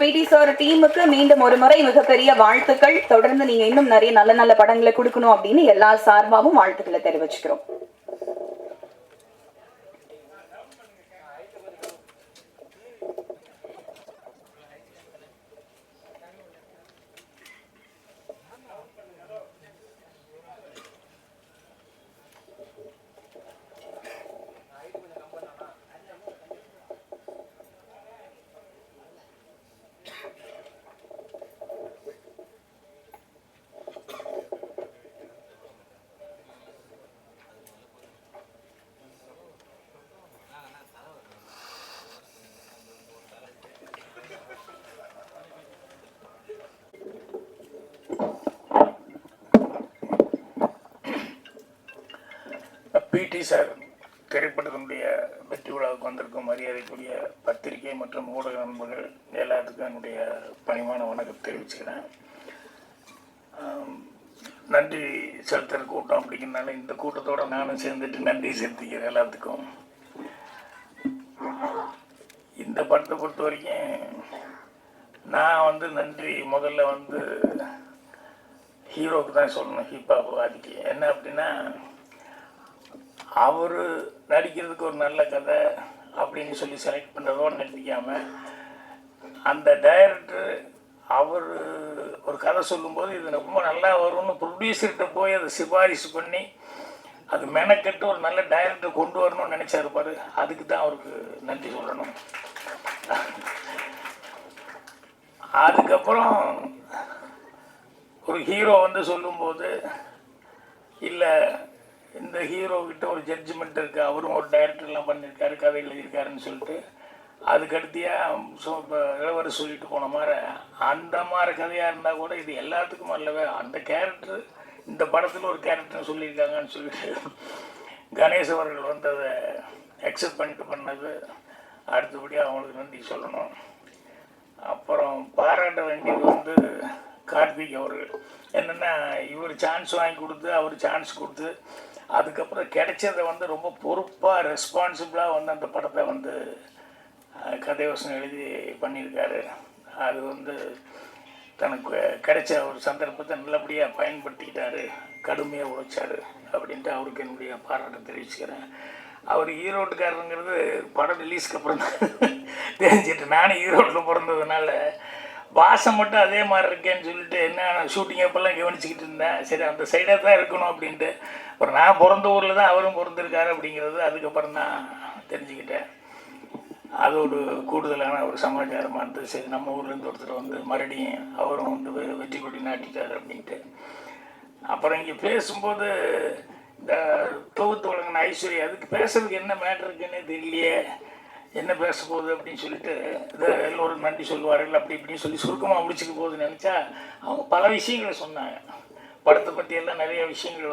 பிடி சார் டீமுக்கு மீண்டும் ஒரு முறை மிகப்பெரிய வாழ்த்துக்கள். தொடர்ந்து நீங்க இன்னும் நிறைய நல்ல நல்ல படங்களை கொடுக்கணும் அப்படின்னு எல்லா சார்பாகவும் வாழ்த்துக்களை தெரிவிச்சுக்கிறோம். பிடி சார் திரைப்படத்தினுடைய வெற்றி விழாவுக்கு வந்திருக்கும் மரியாதைக்குரிய பத்திரிகை மற்றும் ஊடக நண்பர்கள் எல்லாத்துக்கும் என்னுடைய பணிவான வணக்கம் தெரிவிச்சுக்கிறேன். நன்றி செலுத்துகிற கூட்டம் அப்படிங்கிறனால இந்த கூட்டத்தோடு நானும் சேர்ந்துட்டு நன்றி செலுத்திக்கிறேன் எல்லாத்துக்கும். இந்த படத்தை பொறுத்த வரைக்கும் நான் நன்றி முதல்ல ஹீரோவுக்கு தான் சொல்லணும், ஹிப்ஹாப் வாதிக்கு. என்ன அப்படின்னா, அவர் நடிக்கிறதுக்கு ஒரு நல்ல கதை அப்படின்னு சொல்லி செலக்ட் பண்ணுறதோடு நிறுத்திக்காமல், அந்த டைரக்டர் அவர் ஒரு கதை சொல்லும்போது இது ரொம்ப நல்லா வரும்னு ப்ரொடியூசர்கிட்ட போய் அதை சிபாரிசு பண்ணி அது மெனக்கெட்டு ஒரு நல்ல டைரக்டர் கொண்டு வரணும்னு நினச்சாருப்பார். அதுக்கு தான் அவருக்கு நன்றி சொல்லணும். அதுக்கப்புறம் ஒரு ஹீரோ சொல்லும்போது, இல்லை இந்த ஹீரோக்கிட்ட ஒரு ஜட்ஜ்மெண்ட் இருக்குது, அவரும் ஒரு டைரக்டர்லாம் பண்ணியிருக்காரு, கதை எழுதியிருக்காருன்னு சொல்லிட்டு அதுக்கடுத்தியாக இப்போ இளவரசி சொல்லிட்டு போன மாதிரி அந்த மாதிரி கதையாக இருந்தால் கூட இது எல்லாத்துக்கும் அல்லவே அந்த கேரக்டர் இந்த படத்தில் ஒரு கேரக்டர் சொல்லியிருக்காங்கன்னு சொல்லிட்டு கணேஷ் அவர்கள் அதை அக்செப்ட் பண்ணிட்டு பண்ணது. அடுத்தபடியாக அவங்களுக்கு நன்றி சொல்லணும். அப்புறம் பாராட்ட வேண்டியது கார்த்திக் அவர்கள். என்னென்னா, இவர் சான்ஸ் வாங்கி கொடுத்து அவர் சான்ஸ் கொடுத்து அதுக்கப்புறம் கிடைச்சதை ரொம்ப பொறுப்பாக ரெஸ்பான்சிபிளாக அந்த படத்தை கதைவசனம் எழுதி பண்ணியிருக்காரு. அது தனக்கு கிடைச்ச ஒரு சந்தர்ப்பத்தை நல்லபடியாக பயன்படுத்திக்கிட்டாரு, கடுமையாக உழைச்சார் அப்படின்ட்டு அவருக்கு என்னுடைய பாராட்டை தெரிவிச்சுக்கிறேன். அவர் ஈரோட்டுக்காரருங்கிறது படம் ரிலீஸ்க்கு அப்புறம் தான் தெரிஞ்சிட்டு, நானும் ஈரோட்டில் பிறந்ததுனால வாசம் மட்டும் அதே மாதிரி இருக்கேன்னு சொல்லிட்டு என்ன ஷூட்டிங் அப்பெல்லாம் கவனிச்சிக்கிட்டு இருந்தேன். சரி, அந்த சைடாக தான் இருக்கணும் அப்படின்ட்டு. அப்புறம் நான் பிறந்த ஊரில் தான் அவரும் பிறந்திருக்காரு அப்படிங்கிறது அதுக்கப்புறம் தான் தெரிஞ்சுக்கிட்டேன். அது ஒரு கூடுதலான ஒரு சமாச்சாரமாக இருந்தது. சரி, நம்ம ஊர்லேருந்து ஒருத்தர் மறுபடியும் அவரும் வெற்றி கொடி நாட்டிட்டார் அப்படின்ட்டு. அப்புறம் இங்கே பேசும்போது இந்த தொகுத்து வழங்கின ஐஸ்வர்யா அதுக்கு பேசுறதுக்கு என்ன மேட்ரு இருக்குன்னே தெரியலையே, என்ன பேச போகுது அப்படின்னு சொல்லிட்டு இதை எல்லோரும் நன்றி சொல்லுவார்கள் அப்படி இப்படின்னு சொல்லி சுருக்கமாக முடிச்சுக்க போகுதுன்னு நினச்சா அவங்க பல விஷயங்களை சொன்னாங்க. படத்தை பற்றியெல்லாம் நிறைய விஷயங்கள்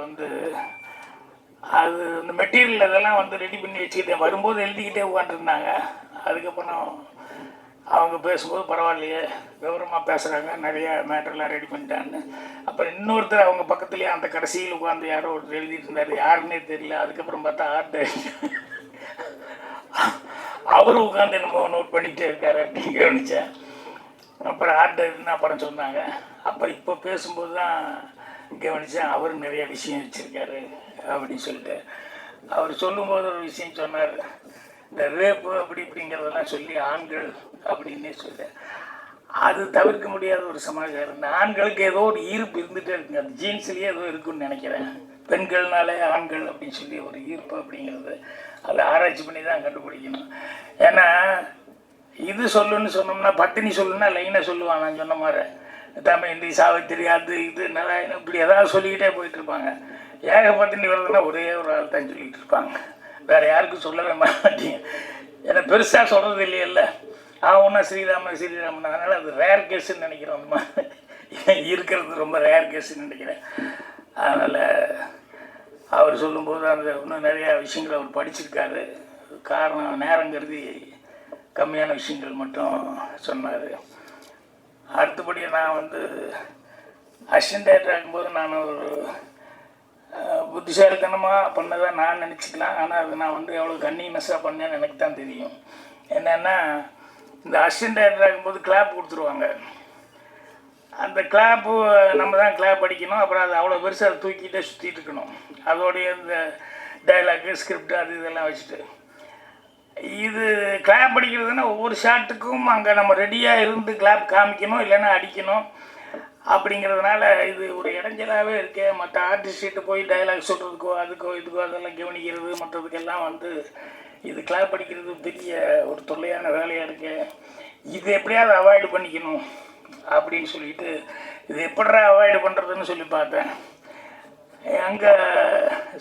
அது இந்த மெட்டீரியல் அதெல்லாம் ரெடி பண்ணி வச்சுக்கிட்டே வரும்போது எழுதிக்கிட்டே உட்காந்துருந்தாங்க. அதுக்கப்புறம் அவங்க பேசும்போது பரவாயில்லையே, விவரமாக பேசுகிறாங்க, நிறைய மேட்டர்லாம் ரெடி பண்ணிட்டான்னு. அப்புறம் இன்னொருத்தர் அவங்க பக்கத்துலேயே அந்த கடைசியில் உட்காந்து யாரோ ஒருத்தர் எழுதிட்டு இருந்தார், யாருன்னே தெரியல. அதுக்கப்புறம் பார்த்தா ஆர்ட் அவரும் உட்காந்து என்னமோ நோட் பண்ணிகிட்டே இருக்காரு அப்படின்னு கவனித்தேன். அப்புறம் ஆர்ட் டைரக்டர்னு அப்புறம் சொன்னாங்க. அப்புறம் இப்போ பேசும்போது தான் கவனித்தேன், அவரும் நிறைய விஷயம் வச்சுருக்காரு அப்படின்னு சொல்லிட்டு. அவர் சொல்லும்போது ஒரு விஷயம் சொன்னார், இந்த ரேப்பு அப்படி இப்படிங்கிறதெல்லாம் சொல்லி ஆண்கள் அப்படின்னே சொல்ல, அது தவிர்க்க முடியாத ஒரு சமாச்சாரம். இந்த ஆண்களுக்கு ஏதோ ஒரு ஈர்ப்பு இருந்துகிட்டே இருக்குங்க, அது ஜீன்ஸ்லேயே ஏதோ இருக்குன்னு நினைக்கிறேன். பெண்கள்னாலே ஆண்கள் அப்படின்னு சொல்லி ஒரு ஈர்ப்பு அப்படிங்கிறது அதை ஆராய்ச்சி பண்ணி தான் கண்டுபிடிக்கணும். ஏன்னா இது சொல்லுன்னு சொன்னோம்னா, பட்டினி சொல்லுன்னா லைனாக சொல்லுவாங்க. நான் சொன்ன மாதிரி தமிழ் சாவித்திரி அது இது நல்லா இப்படி ஏதாவது சொல்லிக்கிட்டே போயிட்டுருப்பாங்க. ஏகப்பட்டினி வருதுன்னா ஒரே ஒரு ஆள் தான் சொல்லிக்கிட்டு இருப்பாங்க, வேறு யாருக்கும் சொல்லவே மாட்டீங்க. ஏன்னா பெருசாக சொல்கிறது இல்லையில்ல, ஒன்றா ஸ்ரீராமன். அதனால் அது ரேர் கேஸுன்னு நினைக்கிறேன். அந்த மாதிரி இருக்கிறது ரொம்ப ரேர் கேஸுன்னு நினைக்கிறேன். அதனால் அவர் சொல்லும்போது இன்னும் நிறையா விஷயங்கள் அவர் படிச்சிருக்காரு. காரணம் நேரம் கருதி கம்மியான விஷயங்கள் மட்டும் சொன்னார். அடுத்தபடியாக நான் அசிஸ்டன்ட் டைரக்டர் ஆகும்போது நான் ஒரு புத்திசாலித்தனமாக பண்ணதை நான் நினச்சிக்கலாம். ஆனால் அது நான் எவ்வளோ கன்னினஸாக பண்ணேன்னு எனக்கு தான் தெரியும். என்னென்னா, இந்த அசிஸ்டன்ட் டைரக்டர் ஆகும்போது கிளாப் கொடுத்துருவாங்க. அந்த கிளாப்பு நம்ம தான் கிளாப் அடிக்கணும். அப்புறம் அது அவ்வளோ பெருசாக அதை தூக்கிட்டே சுற்றிட்டு இருக்கணும். அதோடைய இந்த டைலாக்கு ஸ்கிரிப்ட் அது இதெல்லாம் வச்சுட்டு இது கிளாப் அடிக்கிறதுன்னா ஒவ்வொரு ஷாட்டுக்கும் அங்கே நம்ம ரெடியாக இருந்து கிளாப் காமிக்கணும், இல்லைன்னா அடிக்கணும். அப்படிங்கிறதுனால இது ஒரு இடைஞ்சலாகவே இருக்கு. மற்ற ஆர்டிஸ்ட்டு போய் டைலாக் சொல்கிறதுக்கோ அதுக்கோ இதுக்கோ அதெல்லாம் கவனிக்கிறது மற்றதுக்கெல்லாம் வந்து இது கிளாப் அடிக்கிறது பெரிய ஒரு தொல்லையான வேலையாக இருக்கு. இது எப்படியாவது அவாய்டு பண்ணிக்கணும் அப்படின்னு சொல்லிட்டு இது எப்படா அவாய்டு பண்ணுறதுன்னு சொல்லி பார்த்தேன். அங்கே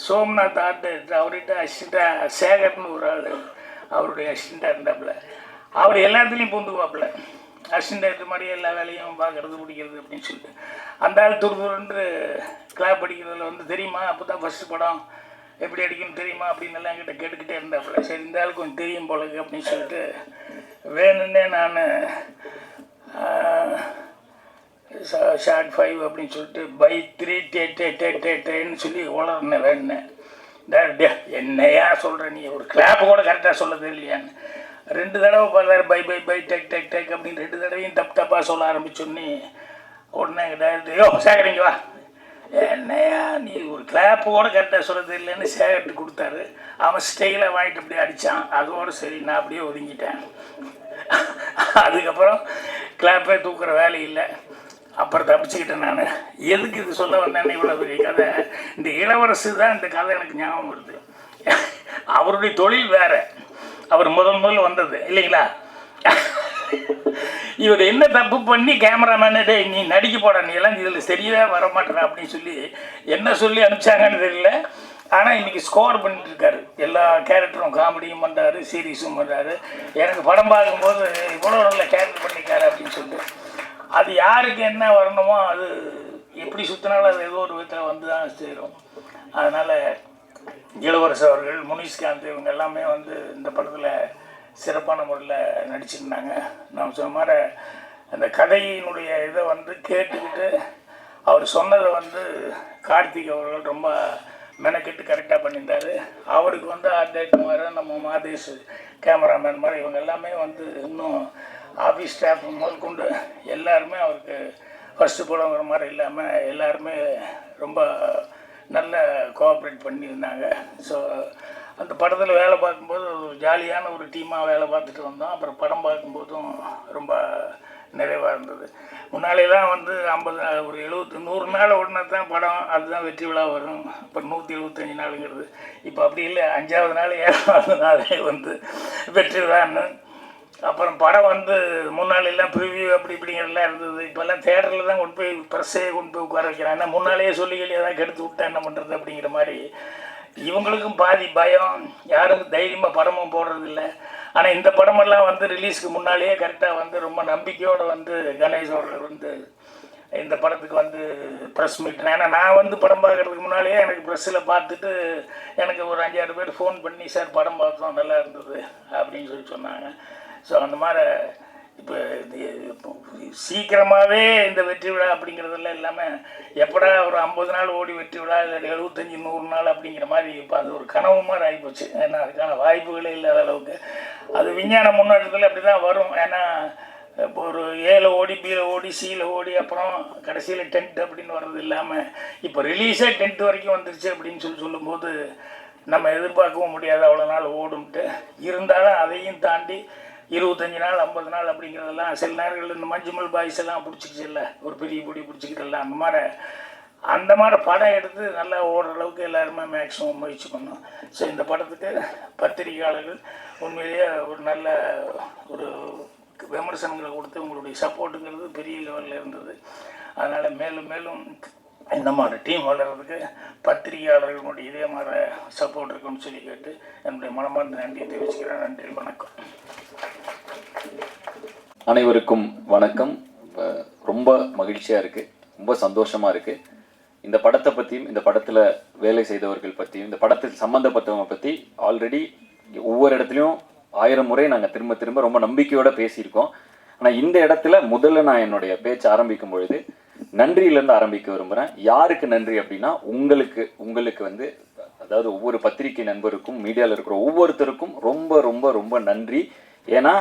சோம்நாத் ஆர்ட் டைரக்டர் அவர்கிட்ட அசிஸ்டண்ட்டாக சேகர்னு ஒரு ஆள் அவருடைய அசிஸ்டண்ட்டாக இருந்தாப்புல. அவர் எல்லாத்துலேயும் பூந்துக்குவாப்புல. அசிஸ்டன்ட் டைரக்டர் மாதிரியே எல்லா வேலையும் பார்க்குறது பிடிக்கிறது அப்படின்னு சொல்லிட்டு அந்த ஆள் துருதுருன்று கிளாப் அடிக்கிறதுல வந்து தெரியுமா அப்போ தான் ஃபஸ்ட்டு படம் எப்படி அடிக்கணும் தெரியுமா அப்படின்னு எல்லாம் என்கிட்ட கேட்டுக்கிட்டே இருந்தாப்புல. சரி இந்த ஆள் கொஞ்சம் தெரியும் போலக்கு அப்படின்னு சொல்லிட்டு வேணுன்னே நான் ஷார்ட் 5 அப்படின்னு சொல்லிட்டு பை 3 டேன்னு சொல்லி உளர்னேன் வேணுன்னேன். என்னையா சொல்கிற நீ ஒரு கிளாப்பு கூட கரெக்டாக சொல்ல தெரியலையான்னு 2 தடவை பார்த்தாரு. பை பை பை டெக் டெக் டெக் அப்படின்னு 2 தடவையும் தப்பாக சொல்ல ஆரம்பிச்சோன்னே உடனே டேரக்டர் யோ சேகரிங்க வா, என்னையா நீ ஒரு கிளாப்பு கூட கரெக்டாக சொல்ல தெரியலன்னு சேகர்ட்டு கொடுத்தாரு. அவன் ஸ்டைலாக வாங்கிட்டு அப்படியே அடித்தான். அதோடு சரி நான் அப்படியே ஒதுங்கிட்டேன். அதுக்கப்புறம் கிளாப்பே தூக்குற வேலை இல்லை. அப்புறம் தப்பிச்சுக்கிட்டேன் நான். எதுக்கு இது சொல்ல வந்தேன்னு இவ்வளோ பெரிய கதை. இந்த இளவரசு தான் இந்த கதை எனக்கு ஞாபகம் வருது. அவருடைய தொழில் வேறு, அவர் முதல் வந்தது இல்லைங்களா. இவர் என்ன தப்பு பண்ணி கேமராமேனே நீ நடிக்க போட நீ எல்லாம் இதில் சரியாக வரமாட்டேற அப்படின்னு சொல்லி என்ன சொல்லி அனுப்பிச்சாங்கன்னு தெரியல. ஆனால் இன்றைக்கி ஸ்கோர் பண்ணிட்டு இருக்காரு. எல்லா கேரக்டரும் காமெடியும் பண்ணுறாரு, சீரியஸும் பண்ணுறாரு. எனக்கு படம் பார்க்கும்போது இவ்வளோ நல்ல கேரக்டர் பண்ணிக்காரு அப்படின்னு சொல்லிட்டு அது யாருக்கு என்ன வரணுமோ அது எப்படி சுற்றினாலும் அது ஏதோ ஒரு விதத்தில் வந்து தான் சேரும். அதனால் இளவரசு அவர்கள், முனிஷ்காந்த் இவங்க எல்லாமே வந்து இந்த படத்தில் சிறப்பான முறையில் நடிச்சிருந்தாங்க. நான் சொன்ன மாதிரி அந்த கதையினுடைய இதை வந்து கேட்டுக்கிட்டு அவர் சொன்னதை வந்து கார்த்திக் அவர்கள் ரொம்ப மெனக்கெட்டு கரெக்டாக பண்ணியிருந்தார். அவருக்கு வந்து ஆர்ட் டைரக்டர் மாதிரி நம்ம மாதேஷ் கேமராமேன் மாதிரி இவங்க எல்லாமே வந்து இன்னும் ஆஃபீஸ் ஸ்டாஃப் முதல் கொண்டு எல்லாருமே அவருக்கு ஃபஸ்ட்டு படங்கிற மாதிரி இல்லாமல் எல்லாருமே ரொம்ப நல்ல கோஆப்ரேட் பண்ணியிருந்தாங்க. ஸோ அந்த படத்தில் வேலை பார்க்கும்போது ஒரு ஜாலியான ஒரு டீமாக வேலை பார்த்துட்டு வந்தோம். அப்புறம் படம் பார்க்கும்போதும் ரொம்ப நிறைவாக இருந்தது. முன்னாலேலாம் வந்து 50 ஒரு 100 நாள் ஓடினா தான் படம் அதுதான் வெற்றி விழா வரும். இப்போ 175 நாளுங்கிறது. இப்போ அப்படி இல்லை, 5ஆவது நாள் 7ஆவது நாளே வந்து வெற்றி விழான்னு. அப்புறம் படம் வந்து முன்னாலெல்லாம் ப்ரிவியூ அப்படி இப்படிங்கிறதுலாம் இருந்தது. இப்போல்லாம் தேட்டரில் தான் கொண்டு போய் ப்ரெஸ்ஸே கொண்டு போய் உட்கார வைக்கிறாங்க. ஏன்னா முன்னாலேயே சொல்லிகள் ஏதாவது கெடுத்து விட்டா என்ன பண்ணுறது அப்படிங்கிற மாதிரி இவங்களுக்கும் பாதி பயம். யாரும் தைரியமாக படமும் போடுறதில்ல. ஆனால் இந்த படமெல்லாம் வந்து ரிலீஸ்க்கு முன்னாலேயே கரெக்டாக வந்து ரொம்ப நம்பிக்கையோடு வந்து கணேஷ் அவர்கள் வந்து இந்த படத்துக்கு வந்து ப்ரெஸ் மீட். ஏன்னா நான் வந்து படம் பார்க்குறதுக்கு முன்னாலேயே எனக்கு ப்ரெஸ்ஸில் பார்த்துட்டு எனக்கு ஒரு 5-6 பேர் ஃபோன் பண்ணி சார் படம் பார்த்தோம் நல்லா இருந்தது அப்படின்னு சொல்லி சொன்னாங்க. ஸோ அந்த மாதிரி இப்போ சீக்கிரமாகவே இந்த வெற்றி விழா அப்படிங்கிறதெல்லாம் இல்லாமல் எப்படா ஒரு 50 நாள் ஓடி வெற்றி விழா இல்லை 75-100 நாள் அப்படிங்கிற மாதிரி இப்போ அது ஒரு கனவு மாதிரி ஆகிப்போச்சு. ஏன்னா அதுக்கான வாய்ப்புகளே இல்லாத அளவுக்கு அது விஞ்ஞான முன்னேற்றத்தில் அப்படி தான் வரும். ஏன்னா இப்போ ஒரு ஏல ஓடி பியில் ஓடி சியில் ஓடி அப்புறம் கடைசியில் டென்ட் அப்படின்னு வர்றது இல்லாமல் இப்போ ரிலீஸே 10th வரைக்கும் வந்துருச்சு அப்படின்னு சொல்லும்போது நம்ம எதிர்பார்க்கவும் முடியாது அவ்வளோ நாள் ஓடும்ட்டு. இருந்தாலும் அதையும் தாண்டி 25 நாள் 50 நாள் அப்படிங்கிறதெல்லாம் சில நேரங்கள் இந்த மஞ்சுமல் பாய்ஸ் எல்லாம் பிடிச்சிக்கிச்சு இல்லை, ஒரு பெரிய பொடி பிடிச்சிக்கிட்டெல்லாம் அந்த மாதிரி படம் எடுத்து நல்லா ஓடுற அளவுக்கு எல்லாருமே மேக்ஸிமம் முயற்சி பண்ணோம். ஸோ இந்த படத்துக்கு பத்திரிகையாளர்கள் உண்மையிலேயே ஒரு நல்ல ஒரு விமர்சனங்களை கொடுத்து உங்களுடைய சப்போர்ட்டுங்கிறது பெரிய லெவலில் இருந்தது. அதனால் மேலும் மேலும் இந்த மாதிரி டீம் வளர்கிறதுக்கு பத்திரிகையாளர்களுடைய இதே மாதிரி சப்போர்ட் இருக்குன்னு சொல்லி கேட்டு என்னுடைய மனமார்ந்த நன்றியை தெரிவிச்சுக்கிறேன். நன்றி, வணக்கம். அனைவருக்கும் வணக்கம். ரொம்ப மகிழ்ச்சியாக இருக்குது, ரொம்ப சந்தோஷமாக இருக்குது. இந்த படத்தை பற்றியும் இந்த படத்தில் வேலை செய்தவர்கள் பற்றியும் இந்த படத்தில் சம்மந்தப்பட்டவங்க பற்றி ஆல்ரெடி ஒவ்வொரு இடத்துலையும் 1000 முறை நாங்கள் திரும்ப திரும்ப ரொம்ப நம்பிக்கையோடு பேசியிருக்கோம். ஆனால் இந்த இடத்துல முதல்ல நான் என்னுடைய பேச்சு ஆரம்பிக்கும் பொழுது நன்றியிலேருந்து ஆரம்பிக்க விரும்புகிறேன். யாருக்கு நன்றி அப்படின்னா உங்களுக்கு வந்து அதாவது ஒவ்வொரு பத்திரிகை நண்பருக்கும் மீடியாவில் இருக்கிற ஒவ்வொருத்தருக்கும் ரொம்ப ரொம்ப ரொம்ப நன்றி. ஏன்னா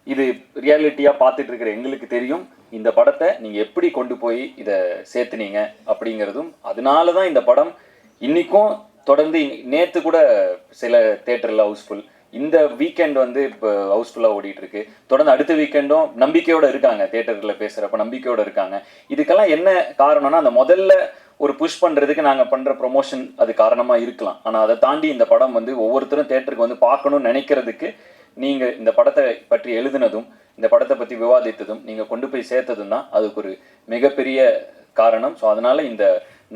இது ரியாலிட்டியாக பார்த்துட்டு இருக்கிற எங்களுக்கு தெரியும் இந்த படத்தை நீங்கள் எப்படி கொண்டு போய் இதை சேர்த்துனீங்க அப்படிங்கிறதும். அதனால தான் இந்த படம் இன்றைக்கும் தொடர்ந்து நேற்று கூட சில தேட்டரில் ஹவுஸ்ஃபுல், இந்த வீக்கெண்ட் வந்து இப்போ ஹவுஸ்ஃபுல்லாக ஓடிட்டு இருக்கு. தொடர்ந்து அடுத்த வீக்கெண்டும் நம்பிக்கையோடு இருக்காங்க, தேட்டரில் பேசுகிறப்ப நம்பிக்கையோடு இருக்காங்க. இதுக்கெல்லாம் என்ன காரணம்னா, அந்த முதல்ல ஒரு புஷ் பண்ணுறதுக்கு நாங்கள் பண்ணுற ப்ரொமோஷன் அது காரணமாக இருக்கலாம். ஆனால் அதை தாண்டி இந்த படம் வந்து ஒவ்வொருத்தரும் தேட்டருக்கு வந்து பார்க்கணும்னு நினைக்கிறதுக்கு நீங்கள் இந்த படத்தை பற்றி எழுதுனதும் இந்த படத்தை பற்றி விவாதித்ததும் நீங்கள் கொண்டு போய் சேர்த்ததும் தான் அதுக்கு ஒரு மிகப்பெரிய காரணம். ஸோ அதனால் இந்த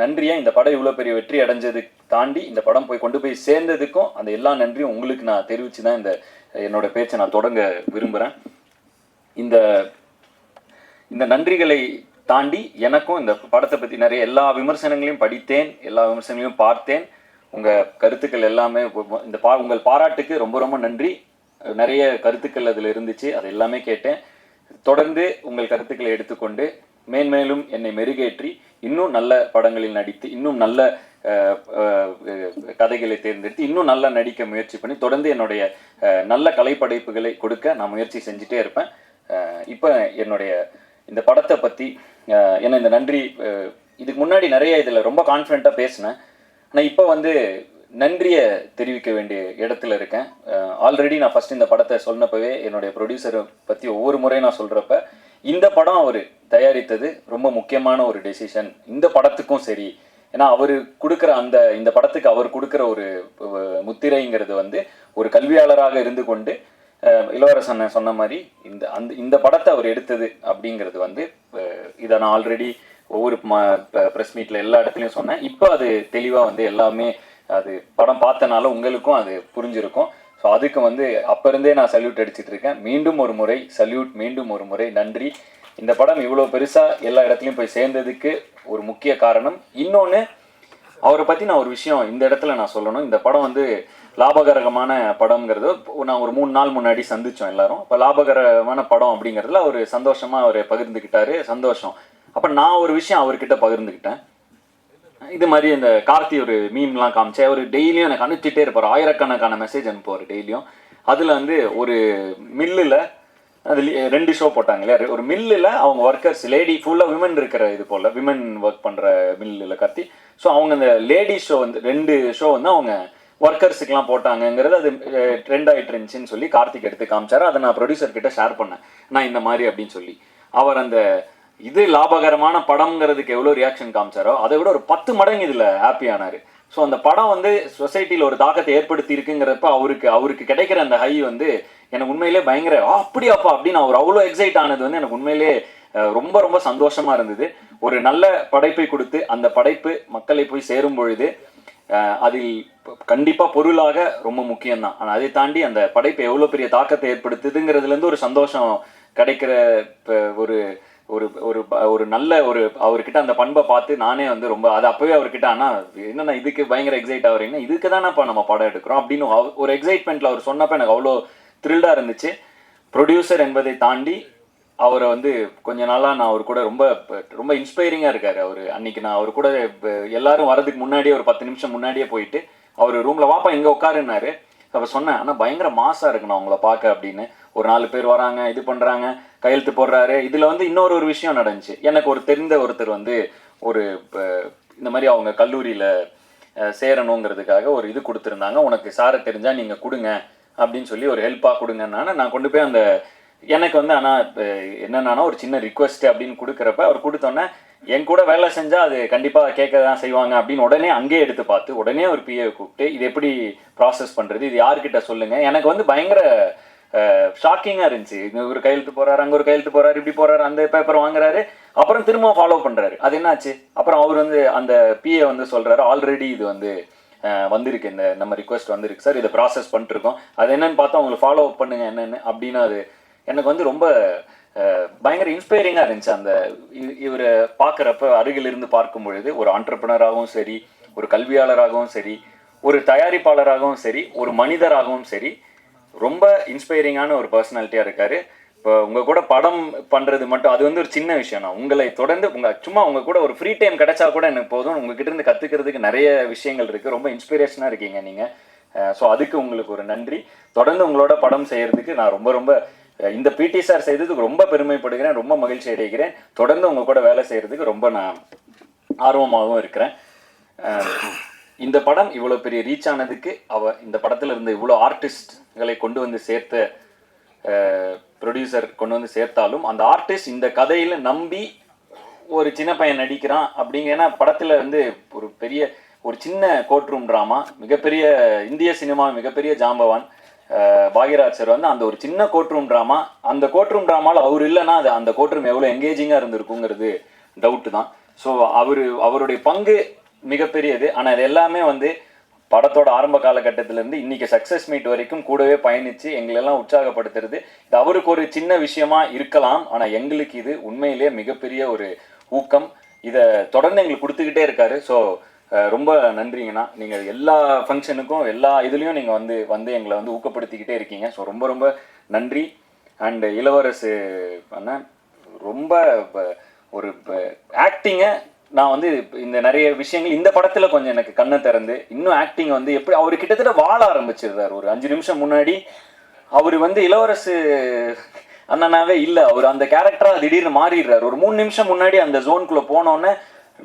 நன்றியை, இந்த படம் இவ்வளோ பெரிய வெற்றி அடைஞ்சதுக்கு தாண்டி இந்த படம் போய் கொண்டு போய் சேர்ந்ததுக்கும் அந்த எல்லா நன்றியும் உங்களுக்கு நான் தெரிவித்து தான் என்னோட பேச்சை நான் தொடங்க விரும்புகிறேன். இந்த நன்றிகளை தாண்டி எனக்கும் இந்த படத்தை பற்றி நிறைய எல்லா விமர்சனங்களையும் படித்தேன், எல்லா விமர்சனங்களையும் பார்த்தேன். உங்கள் கருத்துக்கள் எல்லாமே உங்கள் பாராட்டுக்கு ரொம்ப ரொம்ப நன்றி. நிறைய கருத்துக்கள் அதில் இருந்துச்சு, அது எல்லாமே கேட்டேன். தொடர்ந்து உங்கள் கருத்துக்களை எடுத்துக்கொண்டு மேன்மேலும் என்னை மெருகேற்றி இன்னும் நல்ல படங்களில் நடித்து, இன்னும் நல்ல கதைகளை தேர்ந்தெடுத்து இன்னும் நல்லா நடிக்க முயற்சி பண்ணி தொடர்ந்து என்னுடைய நல்ல கலைப்படைப்புகளை கொடுக்க நான் முயற்சி செஞ்சுட்டே இருப்பேன். இப்போ என்னுடைய இந்த படத்தை பற்றி என்ன இந்த நன்றி, இதுக்கு முன்னாடி நிறைய இதில் ரொம்ப கான்ஃபிடென்ட்டாக பேசினேன். ஆனால் இப்போ வந்து நன்றியை தெரிவிக்க வேண்டிய இடத்துல இருக்கேன். ஆல்ரெடி நான் ஃபஸ்ட் இந்த படத்தை சொன்னப்பவே என்னுடைய ப்ரொடியூசரை பற்றி ஒவ்வொரு முறையும் நான் சொல்கிறப்ப இந்த படம் அவர் தயாரித்தது ரொம்ப முக்கியமான ஒரு டெசிஷன் இந்த படத்துக்கும் சரி. ஏன்னா அவர் கொடுக்குற இந்த படத்துக்கு அவர் கொடுக்குற ஒரு முத்திரைங்கிறது வந்து ஒரு கல்வியாளராக இருந்து கொண்டு இளவரசன் சொன்ன மாதிரி இந்த படத்தை அவர் எடுத்தது அப்படிங்கிறது வந்து இதை நான் ஆல்ரெடி ஒவ்வொரு ப்ரெஸ் மீட்டில் எல்லா இடத்துலையும் சொன்னேன். இப்போ அது தெளிவாக வந்து எல்லாமே அது படம் பார்த்தனால உங்களுக்கும் அது புரிஞ்சிருக்கும். ஸோ அதுக்கு வந்து அப்போ இருந்தே நான் சல்யூட் அடிச்சுட்டு இருக்கேன். மீண்டும் ஒரு முறை சல்யூட், மீண்டும் ஒரு முறை நன்றி. இந்த படம் இவ்வளோ பெருசாக எல்லா இடத்துலையும் போய் சேர்ந்ததுக்கு ஒரு முக்கிய காரணம். இன்னொன்று, அவரை பற்றி நான் ஒரு விஷயம் இந்த இடத்துல நான் சொல்லணும். இந்த படம் வந்து லாபகரமான படம்ங்கிறது நான் ஒரு 3 நாள் முன்னாடி சந்தித்தோம் எல்லாரும். இப்போ லாபகரமான படம் அப்படிங்கிறதுல அவர் சந்தோஷமாக அவர் பகிர்ந்துக்கிட்டாரு, சந்தோஷம். அப்போ நான் ஒரு விஷயம் அவர்கிட்ட பகிர்ந்துக்கிட்டேன். இது மாதிரி இந்த கார்த்தி ஒரு மீம்லாம் காமிச்சேன். அவர் டெய்லியும் எனக்கு அனுப்பிச்சிட்டே இருப்பார், ஆயிரக்கணக்கான மெசேஜ் அனுப்புவார் டெய்லியும். அதில் வந்து ஒரு மில்லில் அது 2 ஷோ போட்டாங்க இல்லையா, ஒரு மில்லில் அவங்க ஒர்க்கர்ஸ் லேடி ஃபுல்லாக விமன் இருக்கிற இது போல் விமன் ஒர்க் பண்ணுற மில்லில் கார்த்தி. ஸோ அவங்க இந்த லேடி ஷோ வந்து 2 ஷோ வந்து அவங்க ஒர்க்கர்ஸுக்கெலாம் போட்டாங்கங்கிறது அது ட்ரெண்ட் ஆகிட்டு இருந்துச்சுன்னு சொல்லி கார்த்திக் எடுத்து காமிச்சார். அதை நான் ப்ரொடியூசர்கிட்ட ஷேர் பண்ணேன், நான் இந்த மாதிரி அப்படின்னு சொல்லி. அவர் அந்த இது லாபகரமான படம்ங்கிறதுக்கு எவ்வளோ ரியாக்ஷன் காமிச்சாரோ அதை விட ஒரு 10 மடங்கு இதில் ஹாப்பி ஆனார். ஸோ அந்த படம் வந்து சொசைட்டியில் ஒரு தாக்கத்தை ஏற்படுத்தி இருக்குங்கிறப்ப அவருக்கு கிடைக்கிற அந்த ஹை வந்து எனக்கு உண்மையிலே பயங்கர அப்படியாப்பா அப்படின்னு அவர் அவ்வளோ எக்ஸைட் ஆனது வந்து எனக்கு உண்மையிலே ரொம்ப ரொம்ப சந்தோஷமாக இருந்தது. ஒரு நல்ல படைப்பை கொடுத்து அந்த படைப்பு மக்களை போய் சேரும் பொழுது அதில் கண்டிப்பாக பொருளாக ரொம்ப முக்கியம்தான். ஆனால் அதை தாண்டி அந்த படைப்பு எவ்வளோ பெரிய தாக்கத்தை ஏற்படுத்துதுங்கிறதுலேருந்து ஒரு சந்தோஷம் கிடைக்கிற ஒரு ஒரு ஒரு ஒரு நல்ல ஒரு அவர்கிட்ட அந்த பண்பை பார்த்து நானே வந்து ரொம்ப அது அப்போவே அவர்கிட்ட ஆனால் என்னென்ன இதுக்கு பயங்கர எக்ஸைட் ஆகிறீங்கன்னா இதுக்கு தானேப்பா நம்ம படம் எடுக்கிறோம் அப்படின்னு ஒரு எக்ஸைட்மெண்ட்டில் அவர் சொன்னப்போ எனக்கு அவ்வளோ த்ரில்டாக இருந்துச்சு. ப்ரொடியூசர் என்பதை தாண்டி அவரை வந்து கொஞ்ச நாளாக நான் அவர் கூட ரொம்ப ரொம்ப இன்ஸ்பைரிங்காக இருக்கார். அவர் அன்றைக்கி நான் அவர் கூட எல்லாரும் வரதுக்கு முன்னாடியே ஒரு 10 நிமிஷம் முன்னாடியே போயிட்டு அவர் ரூமில் வாப்பா இங்கே உட்காருன்னாரு. அப்போ சொன்னேன், ஆனால் பயங்கர மாசாக இருக்கணும் அவங்கள பார்க்க அப்படின்னு. ஒரு 4 பேர் வராங்க, இது பண்ணுறாங்க, கையெழுத்து போடுறாரு. இதில் வந்து இன்னொரு விஷயம் நடந்துச்சு. எனக்கு ஒரு தெரிந்த ஒருத்தர் வந்து ஒரு இந்த மாதிரி அவங்க கல்லூரியில் சேரணுங்கிறதுக்காக ஒரு இது கொடுத்துருந்தாங்க, உனக்கு சாரை தெரிஞ்சால் நீங்கள் கொடுங்க அப்படின்னு சொல்லி ஒரு ஹெல்ப்பாக கொடுங்கன்னான நான் கொண்டு போய் அந்த எனக்கு வந்து ஆனால் என்னென்னா ஒரு சின்ன ரிக்வெஸ்ட்டு அப்படின்னு கொடுக்குறப்ப அவர் கொடுத்தோன்னே என் கூட வேலை செஞ்சால் அது கண்டிப்பாக கேட்க தான் செய்வாங்க அப்படின்னு உடனே அங்கேயே எடுத்து பார்த்து உடனே ஒரு பிஏவை கூப்பிட்டு இது எப்படி ப்ராசஸ் பண்ணுறது, இது யார்கிட்ட சொல்லுங்கள். எனக்கு வந்து பயங்கர ஷாக்கிங்காக இருந்துச்சு. இங்கே ஒரு கையெழுத்து போகிறாரு, அங்கே ஒரு கையெழுத்து போகிறாரு, இப்படி போகிறாரு, அந்த பேப்பர் வாங்குறாரு, அப்புறம் திரும்ப ஃபாலோ பண்ணுறாரு. அது என்னாச்சு? அப்புறம் அவர் வந்து அந்த பிஏ வந்து சொல்கிறாரு, ஆல்ரெடி இது வந்து வந்திருக்கு, இந்த நம்ம ரிக்வெஸ்ட் வந்திருக்கு சார், இதை ப்ராசஸ் பண்ணிட்டுருக்கோம், அது என்னென்னு பார்த்தா உங்களுக்கு ஃபாலோ அப் பண்ணுங்கள் என்னென்னு அப்படின்னு. அது எனக்கு வந்து ரொம்ப பயங்கர இன்ஸ்பைரிங்காக இருந்துச்சு. அந்த இவரை பார்க்குறப்ப அருகிலிருந்து பார்க்கும் பொழுது ஒரு ஆண்டர்ப்ரனராகவும் சரி, ஒரு கல்வியாளராகவும் சரி, ஒரு தயாரிப்பாளராகவும் சரி, ஒரு மனிதராகவும் சரி, ரொம்ப இன்ஸ்பைரிங்கான ஒரு பர்சனாலிட்டியாக இருக்கார். இப்போ உங்கள் கூட படம் பண்ணுறது மட்டும் அது வந்து ஒரு சின்ன விஷயம் தான். உங்களை தொடர்ந்து சும்மா உங்கள் கூட ஒரு ஃப்ரீ டைம் கிடைச்சா கூட எனக்கு போதும். உங்ககிட்ட இருந்து கற்றுக்கிறதுக்கு நிறைய விஷயங்கள் இருக்குது. ரொம்ப இன்ஸ்பிரேஷனாக இருக்கீங்க நீங்கள். ஸோ அதுக்கு உங்களுக்கு ஒரு நன்றி. தொடர்ந்து உங்களோட படம் செய்கிறதுக்கு நான் ரொம்ப ரொம்ப இந்த பிடி சார் செய்ததுக்கு ரொம்ப பெருமைப்படுகிறேன், ரொம்ப மகிழ்ச்சி அடைகிறேன். தொடர்ந்து உங்க கூட வேலை செய்யறதுக்கு ரொம்ப நான் ஆர்வமாகவும் இருக்கிறேன். இந்த படம் இவ்வளோ பெரிய ரீச் ஆனதுக்கு இந்த படத்துல இருந்த இவ்வளோ ஆர்டிஸ்ட்களை கொண்டு வந்து சேர்த்த ப்ரொடியூசர் கொண்டு வந்து சேர்த்தாலும் அந்த ஆர்டிஸ்ட் இந்த கதையில நம்பி ஒரு சின்ன பையன் நடிக்கிறான் அப்படிங்க. ஏன்னா படத்துல வந்து ஒரு சின்ன கோர்ட் ரூம் ட்ராமா, மிகப்பெரிய இந்திய சினிமா மிகப்பெரிய ஜாம்பவான் பாக்யராஜ் சார் வந்து அந்த ஒரு சின்ன கோர்ட் ரூம் ட்ராமா, அந்த கோர்ட் ரூம் ட்ராமாவில் அவர் இல்லைன்னா அது அந்த கோர்ட் ரூம் எவ்வளோ எங்கேஜிங்காக இருந்திருக்குங்கிறது டவுட்டு தான். ஸோ அவருடைய பங்கு மிகப்பெரியது. ஆனால் இது எல்லாமே வந்து படத்தோட ஆரம்ப காலகட்டத்திலேருந்து இன்னைக்கு சக்ஸஸ் மீட் வரைக்கும் கூடவே பயணித்து எங்களெல்லாம் உற்சாகப்படுத்துறது. இது அவருக்கு ஒரு சின்ன விஷயமா இருக்கலாம், ஆனால் எங்களுக்கு இது உண்மையிலேயே மிகப்பெரிய ஒரு ஊக்கம். இதை தொடர்ந்து எங்களுக்கு கொடுத்துக்கிட்டே இருக்காரு. ஸோ ரொம்ப நன்றிங்கண்ணா. நீங்கள் எல்லா ஃபங்க்ஷனுக்கும் எல்லா இதுலேயும் நீங்கள் வந்து எங்களை வந்து ஊக்கப்படுத்திக்கிட்டே இருக்கீங்க. ஸோ ரொம்ப ரொம்ப நன்றி. அண்டு இளவரசு அண்ணன் ரொம்ப ஒரு ஆக்டிங்கை நான் வந்து இந்த நிறைய விஷயங்கள் இந்த படத்தில் கொஞ்சம் எனக்கு கண்ணை திறந்து இன்னும் ஆக்டிங் வந்து எப்படி அவர் கிட்டத்தட்ட வாழ ஆரம்பிச்சிருந்தார். ஒரு 5 நிமிஷம் முன்னாடி அவர் வந்து இளவரசு அண்ணனாவே இல்லை, அவர் அந்த கேரக்டராக திடீர்னு மாறிடுறாரு. ஒரு 3 நிமிஷம் முன்னாடி அந்த ஜோனுக்குள்ளே போனோன்னே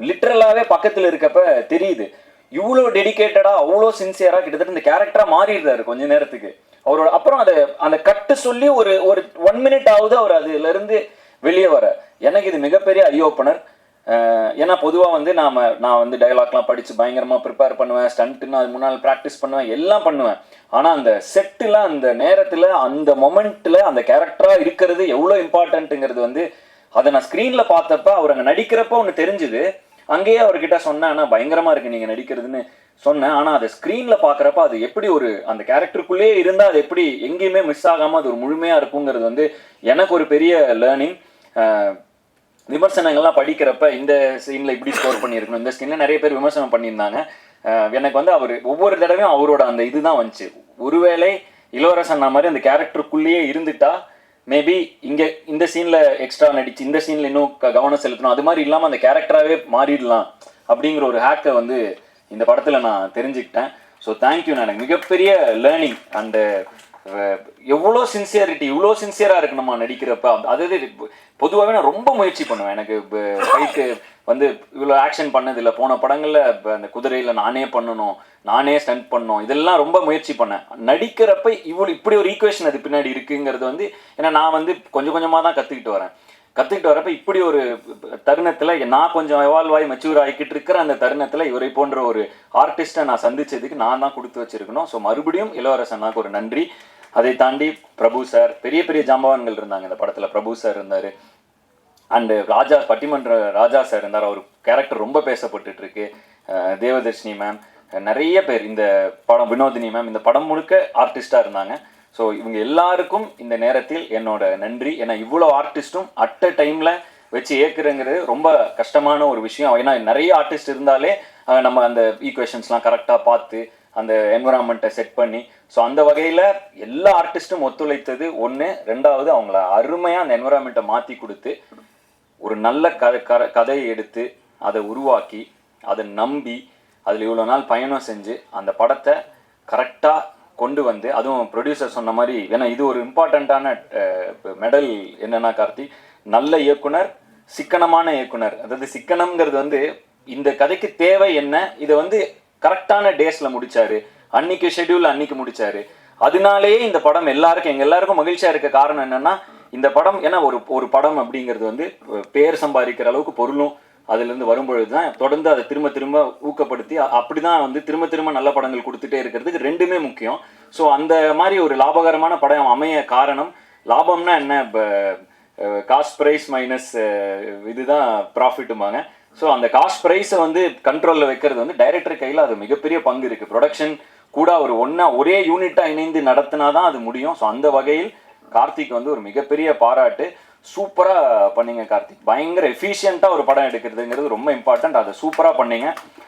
லிட்ரலாகவே பக்கத்தில் இருக்கப்ப தெரியுது இவ்வளோ டெடிக்கேட்டடாக அவ்வளோ சின்சியராக கிட்டத்தட்ட இந்த கேரக்டராக மாறிடுறாரு கொஞ்ச நேரத்துக்கு. அவரோட அப்புறம் அந்த கட்டு சொல்லி ஒரு 1 மினிட் ஆகுது அவர் அதுலேருந்து வெளியே வர. எனக்கு இது மிகப்பெரிய ஐ ஓப்பனர். ஏன்னா பொதுவாக வந்து நான் வந்து டயலாக்லாம் படித்து பயங்கரமாக ப்ரிப்பேர் பண்ணுவேன், ஸ்டண்ட்டுன்னு அது முன்னால் ப்ராக்டிஸ் பண்ணுவேன், எல்லாம் பண்ணுவேன். ஆனால் அந்த செட்டில் அந்த நேரத்தில் அந்த மொமெண்ட்டில் அந்த கேரக்டராக இருக்கிறது எவ்வளோ இம்பார்ட்டன்ட்டுங்கிறது வந்து அதை நான் ஸ்க்ரீனில் பார்த்தப்ப அவர் அங்கே நடிக்கிறப்ப ஒன்று தெரிஞ்சுது. அங்கேயே அவர்கிட்ட சொன்னேன், ஆனால் பயங்கரமாக இருக்குது நீங்கள் நடிக்கிறதுன்னு சொன்னேன். ஆனால் அதை ஸ்க்ரீனில் பார்க்குறப்ப அது எப்படி அந்த கேரக்டருக்குள்ளேயே இருந்தால் அது எப்படி எங்கேயுமே மிஸ் ஆகாமல் அது ஒரு முழுமையாக இருக்குங்கிறது வந்து எனக்கு ஒரு பெரிய லேர்னிங். விமர்சனங்கள்லாம் படிக்கிறப்ப இந்த சீனில் இப்படி ஸ்கோர் பண்ணியிருக்கணும், இந்த சீனில் நிறைய பேர் விமர்சனம் பண்ணியிருந்தாங்க. எனக்கு வந்து அவர் ஒவ்வொரு தடவையும் அவரோட அந்த இதுதான் வந்துச்சு. ஒருவேளை இளவரசன் மாதிரி அந்த கேரக்டருக்குள்ளேயே இருந்துட்டா மேபி இங்கே இந்த சீனில் எக்ஸ்ட்ரா நடிச்சு இந்த சீனில் இன்னும் கவனம் செலுத்தணும், அது மாதிரி இல்லாமல் அந்த கேரக்டராகவே மாறிடலாம் அப்படிங்கிற ஒரு ஹேக்கை வந்து இந்த படத்தில் நான் தெரிஞ்சுக்கிட்டேன். So thank you. நான் எனக்கு மிகப்பெரிய லேர்னிங். அந்த எவ்வளோ சின்சியரிட்டி, இவ்வளோ சின்சியராக இருக்கு நம்ம நடிக்கிறப்ப. அதாவது பொதுவாகவே நான் ரொம்ப முயற்சி பண்ணுவேன். எனக்கு ஃபைட்டு வந்து இவ்வளோ ஆக்ஷன் பண்ணதில்லை. போன படங்களில் அந்த குதிரையில் நானே பண்ணணும், நானே ஸ்டண்ட் பண்ணணும், இதெல்லாம் ரொம்ப முயற்சி பண்ணேன். நடிக்கிறப்ப இப்படி ஒரு ஈக்குவேஷன் அது பின்னாடி இருக்குங்கிறது வந்து ஏன்னா நான் வந்து கொஞ்சம் கொஞ்சமாக தான் கற்றுக்கிட்டு வரப்ப இப்படி ஒரு தருணத்தில் நான் கொஞ்சம் எவால்வ் ஆகி மெச்சூர் ஆகிக்கிட்டு இருக்கிற அந்த தருணத்தில் இவரை போன்ற ஒரு ஆர்டிஸ்ட்டை நான் சந்திச்சதுக்கு நான் தான் கொடுத்து வச்சிருக்கணும். ஸோ மறுபடியும் இளவரசனாக்கு ஒரு நன்றி. அதை தாண்டி பிரபு சார், பெரிய பெரிய ஜாம்பவான்கள் இருந்தாங்க இந்த படத்தில். பிரபு சார் இருந்தார், அண்டு பட்டிமன்ற ராஜா சார் இருந்தார். அவர் கேரக்டர் ரொம்ப பேசப்பட்டுட்டு இருக்கு. தேவதர்ஷினி மேம், நிறைய பேர் இந்த படம், வினோதினி மேம், இந்த படம் முழுக்க ஆர்டிஸ்டாக இருந்தாங்க. ஸோ இவங்க எல்லாருக்கும் இந்த நேரத்தில் என்னோட நன்றி. ஏன்னா இவ்வளோ ஆர்டிஸ்ட்டும் அட் அ டைமில் வச்சு ஏற்கிறங்கிறது ரொம்ப கஷ்டமான ஒரு விஷயம். ஏன்னா நிறைய ஆர்டிஸ்ட் இருந்தாலே நம்ம அந்த ஈக்குவேஷன்ஸ்லாம் கரெக்டாக பார்த்து அந்த என்விரான்மெண்ட்டை செட் பண்ணி, ஸோ அந்த வகையில் எல்லா ஆர்டிஸ்ட்டும் ஒத்துழைத்தது ஒன்று. ரெண்டாவது அவங்கள அருமையாக அந்த என்விரான்மெண்ட்டை மாற்றி கொடுத்து ஒரு நல்ல கதையை எடுத்து அதை உருவாக்கி அதை நம்பி அதில் இவ்வளோ நாள் பயணம் செஞ்சு அந்த படத்தை கரெக்டாக கொண்டு வந்து, அதுவும் ப்ரொடியூசர் சொன்ன மாதிரி, ஏன்னா இது ஒரு இம்பார்ட்டண்ட்டான மெடல் என்னன்னா கார்த்தி, நல்ல இயக்குனர், சிக்கனமான இயக்குனர். அதாவது சிக்கனம்ங்கிறது வந்து இந்த கதைக்கு தேவை என்ன, இதை வந்து கரெக்டான டேஸில் முடிச்சாரு, அன்னைக்கு ஷெட்யூல் அன்னைக்கு முடிச்சாரு. அதனாலேயே இந்த படம் எங்கள் எல்லாருக்கும் மகிழ்ச்சியாக இருக்க காரணம் என்னன்னா, இந்த படம் ஏன்னா ஒரு படம் அப்படிங்கிறது வந்து பேர் சம்பாதிக்கிற அளவுக்கு பொருளும் அதுலேருந்து வரும்பொழுது தான் தொடர்ந்து அதை திரும்ப ஊக்கப்படுத்தி அப்படி தான் வந்து திரும்ப நல்ல படங்கள் கொடுத்துட்டே இருக்கிறதுக்கு ரெண்டுமே முக்கியம். ஸோ அந்த மாதிரி ஒரு லாபகரமான படம் அமைய காரணம், லாபம்னா என்ன, காஸ்ட் ப்ரைஸ் மைனஸ் இதுதான் ப்ராஃபிட்டுமாங்க. ஸோ அந்த காஸ்ட் ப்ரைஸை வந்து கண்ட்ரோலில் வைக்கிறது வந்து டைரக்டர் கையில் அது மிகப்பெரிய பங்கு இருக்குது. ப்ரொடக்ஷன் கூட ஒரே யூனிட்டாக இணைந்து நடத்தினா தான் அது முடியும். ஸோ அந்த வகையில் கார்த்திக் வந்து ஒரு மிகப்பெரிய பாராட்டு. சூப்பராக பண்ணீங்க கார்த்திக், பயங்கர எஃபிஷியண்ட்டாக ஒரு படம் எடுக்கிறதுங்கிறது ரொம்ப இம்பார்ட்டன்ட். அதை சூப்பராக பண்ணீங்க.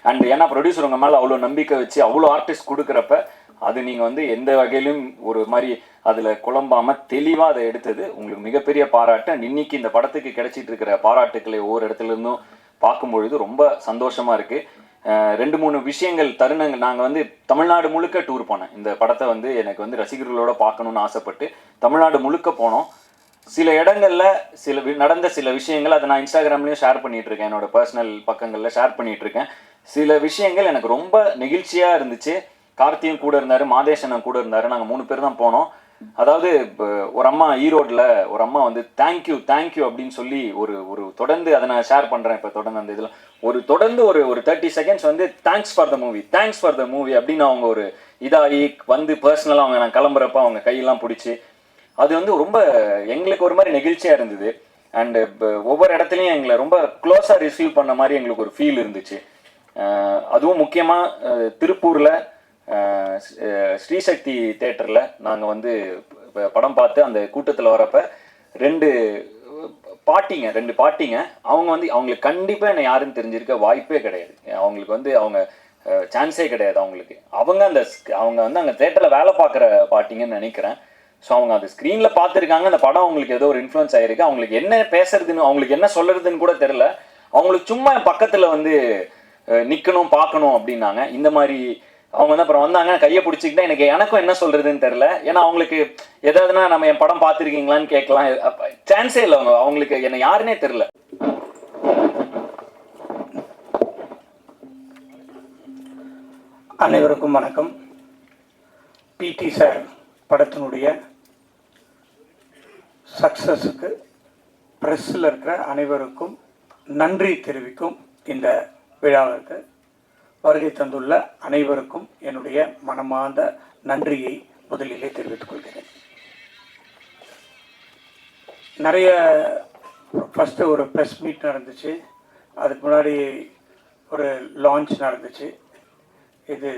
அண்ட் ஏன்னா ப்ரொடியூசர் உங்கள் மேலே அவ்வளோ நம்பிக்கை வச்சு அவ்வளோ ஆர்டிஸ்ட் கொடுக்குறப்ப அது நீங்கள் வந்து எந்த வகையிலும் ஒரு மாதிரி அதில் குழம்பாமல் தெளிவாக அதை எடுத்தது உங்களுக்கு மிகப்பெரிய பாராட்டு. அண்ட் இன்னைக்கு இந்த படத்துக்கு கிடைச்சிட்டு இருக்கிற பாராட்டுக்களை ஒவ்வொரு இடத்துல இருந்தும் பார்க்கும்பொழுது ரொம்ப சந்தோஷமாக இருக்குது. 2-3 விஷயங்கள் தருணங்கள் நாங்கள் வந்து தமிழ்நாடு முழுக்க டூர் போனேன். இந்த படத்தை வந்து எனக்கு வந்து ரசிகர்களோட பார்க்கணுன்னு ஆசைப்பட்டு தமிழ்நாடு முழுக்க போனோம். சில இடங்களில் நடந்த சில விஷயங்கள் அதை நான் இன்ஸ்டாகிராம்லேயும் ஷேர் பண்ணிகிட்ருக்கேன், என்னோட பர்சனல் பக்கங்களில் ஷேர் பண்ணிகிட்ருக்கேன். சில விஷயங்கள் எனக்கு ரொம்ப நெகிழ்ச்சியாக இருந்துச்சு. கார்த்தியும் கூட இருந்தார், மாதேஷனும் கூட இருந்தார். நாங்கள் 3 பேர் தான் போனோம். அதாவது ஒரு அம்மா ஈரோட்டில் ஒரு அம்மா வந்து தேங்க்யூ அப்படின்னு சொல்லி ஒரு தொடர்ந்து அதை நான் ஷேர் பண்ணுறேன். இப்போ தொடர்ந்து அந்த இதில் தொடர்ந்து ஒரு 30 செகண்ட்ஸ் வந்து தேங்க்ஸ் ஃபார் த மூவி அப்படின்னு அவங்க ஒரு இதாகி வந்து பர்சனலாக அவங்க நான் கிளம்புறப்ப அவங்க கையெல்லாம் பிடிச்சி அது வந்து ரொம்ப எங்களுக்கு ஒரு மாதிரி நெகிழ்ச்சியாக இருந்தது. அண்டு ஒவ்வொரு இடத்துலையும் எங்களை ரொம்ப க்ளோஸாக ரிசீவ் பண்ண மாதிரி எங்களுக்கு ஒரு ஃபீல் இருந்துச்சு. அதுவும் முக்கியமாக திருப்பூரில் ஸ்ரீசக்தி தேட்டரில் நாங்கள் வந்து படம் பார்த்து அந்த கூட்டத்தில் வரப்போ 2 பாட்டிங்க அவங்க வந்து அவங்களுக்கு கண்டிப்பாக என்னை யாருன்னு தெரிஞ்சிருக்க வாய்ப்பே கிடையாது. அவங்களுக்கு வந்து அவங்க சான்ஸே கிடையாது. அவங்க வந்து அங்கே தேட்டரில் வேலை பார்க்குற பாட்டிங்கன்னு நினைக்கிறேன். ஸோ அவங்க அந்த ஸ்க்ரீனில் பார்த்துருக்காங்க. அந்த படம் அவங்களுக்கு ஏதோ ஒரு இன்ஃப்ளூயன்ஸ் ஆகிருக்கு. அவங்களுக்கு என்ன பேசுறதுன்னு அவங்களுக்கு என்ன சொல்கிறதுன்னு கூட தெரில. அவங்களுக்கு சும்மா பக்கத்தில் வந்து நிற்கணும் பார்க்கணும் அப்படின்னாங்க. இந்த மாதிரி அவங்க வந்து அப்புறம் வந்தாங்க, கையை பிடிச்சிக்கிட்டா எனக்கும் என்ன சொல்கிறதுன்னு தெரில. ஏன்னா அவங்களுக்கு எதாவதுனா நம்ம என் படம் பார்த்துருக்கீங்களான்னு கேட்கலாம், சான்ஸே இல்லை. அவங்களுக்கு என்னை யாருன்னே தெரில. அனைவருக்கும் வணக்கம். பிடி சார் படத்தினுடைய சக்ஸஸுக்கு ப்ரெஸ்ஸில் இருக்கிற அனைவருக்கும் நன்றி தெரிவிக்கும் இந்த விழாவிற்கு வருகை தந்துள்ள அனைவருக்கும் என்னுடைய மனமார்ந்த நன்றியை முதலிலே தெரிவித்துக் கொள்கிறேன். நிறைய ஃபஸ்ட்டு ஒரு ப்ரெஸ் மீட் நடந்துச்சு, அதுக்கு முன்னாடி ஒரு லான்ச் நடந்துச்சு. இது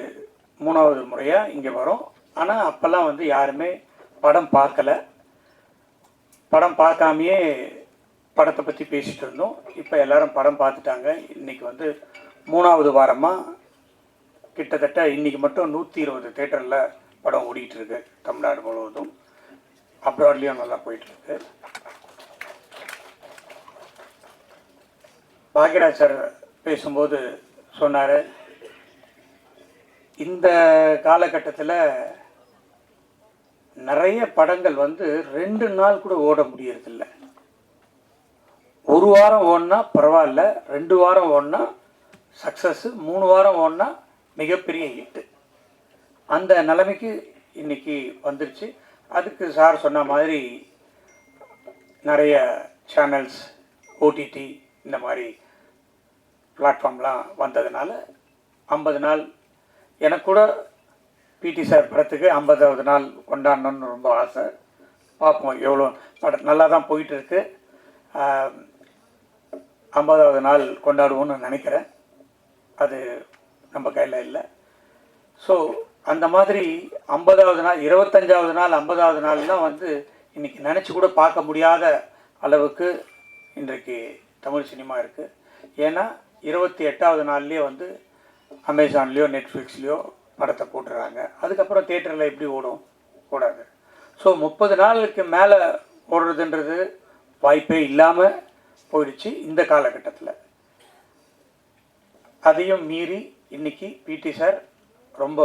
3வது முறையாக இங்கே வரும். ஆனால் அப்போல்லாம் வந்து யாருமே படம் பார்க்கலை. படம் பார்க்காமையே படத்தை பற்றி பேசிகிட்டு இருந்தோம். இப்போ எல்லாரும் படம் பார்த்துட்டாங்க. இன்றைக்கி வந்து 3வது வாரமாக கிட்டத்தட்ட இன்றைக்கி மட்டும் 120 தேட்டரில் படம் ஓடிட்டுருக்கு தமிழ்நாடு முழுவதும். அப்ராட்லேயும் நல்லா போயிட்டுருக்கு. பாக்யராஜ் சார் பேசும்போது சொன்னார், இந்த காலகட்டத்தில் நிறைய படங்கள் வந்து 2 நாள் கூட ஓட முடியறதில்ல. 1 வாரம் ஓடினா பரவாயில்ல, 2 வாரம் ஓடினா சக்ஸஸ்ஸு, 3 வாரம் ஓடினா மிகப்பெரிய ஹிட்டு. அந்த நிலைமைக்கு இன்றைக்கி வந்துருச்சு. அதுக்கு சார் சொன்ன மாதிரி நிறைய சேனல்ஸ், ஓடிடி இந்த மாதிரி பிளாட்ஃபார்ம்லாம் வந்ததுனால 50 நாள் எனக்கு கூட பிடி சார் படத்துக்கு 50வது நாள் கொண்டாடணுன்னு ரொம்ப ஆசை. பார்ப்போம், எவ்வளோ படம் நல்லா தான் போயிட்டுருக்கு. 50வது நாள் கொண்டாடுவோன்னு நினைக்கிறேன். அது நம்ம கையில் இல்லை. ஸோ அந்த மாதிரி 50வது நாள், 25வது நாள், 50வது நாள்லாம் வந்து இன்றைக்கி நினச்சி கூட பார்க்க முடியாத அளவுக்கு இன்றைக்கு தமிழ் சினிமா இருக்குது. ஏன்னா 28வது நாள்லேயே வந்து அமேசான்லேயோ நெட்ஃப்ளிக்ஸ்லேயோ படத்தை போட்டுறாங்க. அதுக்கப்புறம் தேட்டரில் எப்படி ஓடாது. ஸோ 30 நாளுக்கு மேலே ஓடுறதுன்றது வாய்ப்பே இல்லாமல் போயிடுச்சு இந்த காலகட்டத்தில். அதையும் மீறி இன்றைக்கி பிடி சார் ரொம்ப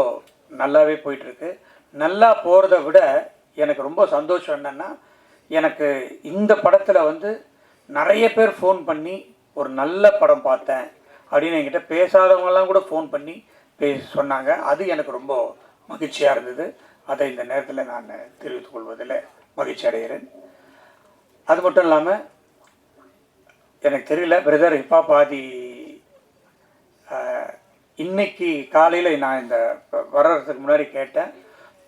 நல்லாவே போயிட்டுருக்கு. நல்லா போகிறத விட எனக்கு ரொம்ப சந்தோஷம் என்னென்னா, எனக்கு இந்த படத்தில் வந்து நிறைய பேர் ஃபோன் பண்ணி ஒரு நல்ல படம் பார்த்தேன் அப்படின்னு என்கிட்ட பேசாதவங்கெல்லாம் கூட ஃபோன் பண்ணி சொன்னாங்க. அது எனக்கு ரொம்ப மகிழ்ச்சியாக இருந்தது. அதை இந்த நேரத்தில் நான் தெரிவித்துக் கொள்வதில் மகிழ்ச்சி அடைகிறேன். அது மட்டும் இல்லாமல் எனக்கு தெரியல, பிரதர் ஹிப்ஹாப் ஆதி இன்னைக்கு காலையில் நான் இந்த வர்றதுக்கு முன்னாடி கேட்டேன்,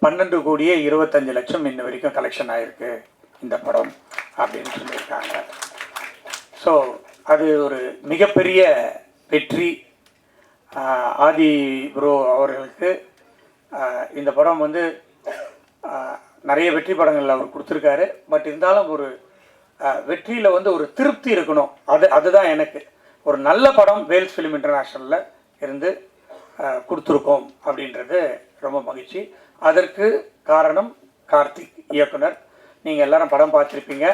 12 கோடியே 25 லட்சம் இன்ன வரைக்கும் கலெக்ஷன் ஆகிருக்கு இந்த படம் அப்படின்னு சொல்லியிருக்காங்க. ஸோ அது ஒரு மிகப்பெரிய வெற்றி. ஆதி ப்ரோ அவர்களுக்கு இந்த படம் வந்து நிறைய வெற்றி படங்கள் அவர் கொடுத்துருக்காரு. பட் இருந்தாலும் ஒரு வெற்றியில் வந்து ஒரு திருப்தி இருக்கணும். அதுதான் எனக்கு ஒரு நல்ல படம் வேல்ஸ் ஃபிலிம் இன்டர்நேஷ்னலில் இருந்து கொடுத்துருக்கோம் அப்படின்றது ரொம்ப மகிழ்ச்சி. அதற்கு காரணம் கார்த்திக் இயக்குனர். நீங்கள் எல்லாரும் படம் பார்த்துருப்பீங்க.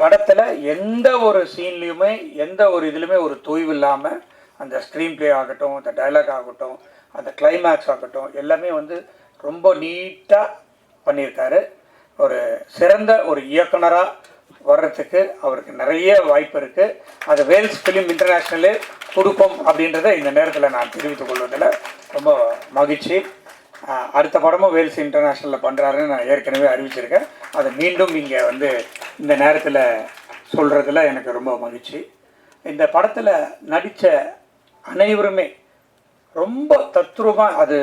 படத்தில் எந்த ஒரு சீன்லேயுமே எந்த ஒரு இதுலையுமே ஒரு தொய்வு இல்லாமல் அந்த ஸ்க்ரீன் ப்ளே ஆகட்டும், அந்த டைலாக் ஆகட்டும், அந்த கிளைமேக்ஸ் ஆகட்டும், எல்லாமே வந்து ரொம்ப நீட்டாக பண்ணியிருக்காரு. ஒரு சிறந்த ஒரு இயக்குனராக வர்றதுக்கு அவருக்கு நிறைய வாய்ப்பு இருக்குது. அது வேல்ஸ் ஃபிலிம் இன்டர்நேஷ்னலே கொடுக்கும் அப்படின்றத இந்த நேரத்தில் நான் தெரிவித்துக் கொள்வதில் ரொம்ப மகிழ்ச்சி. அடுத்த படமும் வேல்ஸ் இன்டர்நேஷ்னலில் பண்ணுறாருன்னு நான் ஏற்கனவே அறிவிச்சிருக்கேன். அதை மீண்டும் இங்கே வந்து இந்த நேரத்தில் சொல்கிறதுல எனக்கு ரொம்ப மகிழ்ச்சி. இந்த படத்தில் நடித்த அனைவருமே ரொம்ப தத்ரூபமாக, அது